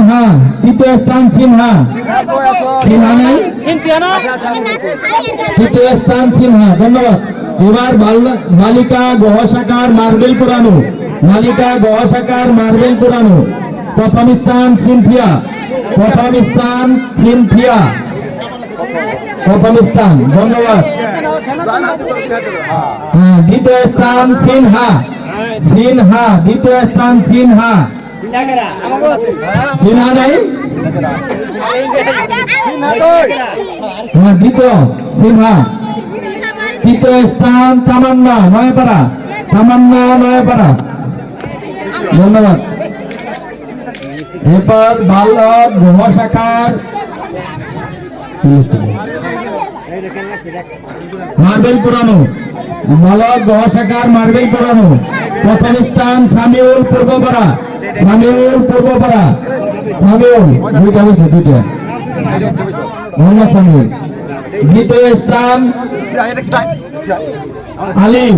সিনহা তৃতীয় স্থান সিনহা সিনহা নাই তৃতীয় স্থান সিনহা ধন্যবাদ। এবার বালিকা গহ শাখার মার্বেল পুরানো বালিকা গহ শাখার মার্বেল পুরানো প্রথম স্থান সিনথিয়া প্রথম স্থান সিনথিয়া প্রথম স্থান ধন্যবাদ। দ্বিতীয় স্থান সিনহা সিনহা দ্বিতীয় স্থান সিনহা সিনহা নাই দ্বিতীয় সিনহা তৃতীয় স্থান তামান্না নয়পাড়া তামান্না নয়পাড়া ধন্যবাদ। এরপর বালক গহ শাখার মার্বেল পুরানো বালক গহ শাখার মার্বেল পুরানো প্রথম স্থান সামিউল পূর্বপাড়া সামিউল পূর্বপাড়া সামিউল দুইটা হয়েছে দুইটা মোহাম্মদ সামিউল। দ্বিতীয় স্থান আলিফ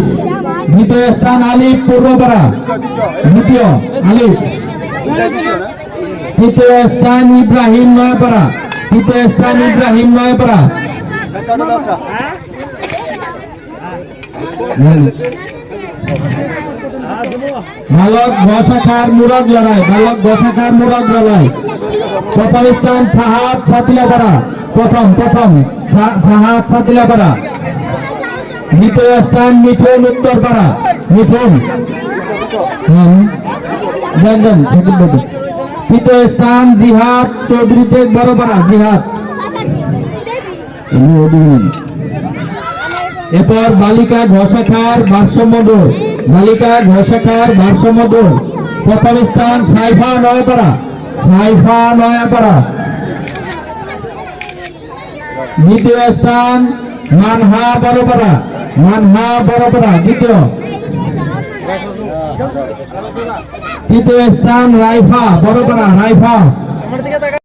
দ্বিতীয় স্থান আলিফ পূর্বপাড়া দ্বিতীয় আলিফ। তৃতীয় স্থান ইব্রাহিম নয়পাড়া তৃতীয় স্থান ইব্রাহিম নয়পাড়া। বালক গ শাখার মুরাদ লড়াই বালক গ শাখার মুরাদ লড়াই প্রথম স্থান ফাহাদ সাতিলাপাড়া প্রথম ফাহাদ সাতিলাপাড়া। দ্বিতীয় স্থান মিঠুন উত্তরপাড়া মিঠুন তৃতীয় স্থান জিহাদ চৌধুরী টেক বড়পাড়া জিহাদ। এরপর বালিকা ঘ শাখার ভারসাম্য দৌড় বালিকা ঘ শাখার ভারসাম্য দৌড় প্রথম স্থান সাইফা নয়াপাড়া সাইফা নয়াপাড়া। দ্বিতীয় স্থান মানহা বড়পাড়া মানহা বড়পাড়া দ্বিতীয়। তৃতীয় স্থান রাইফা বড়পাড়া রাইফা।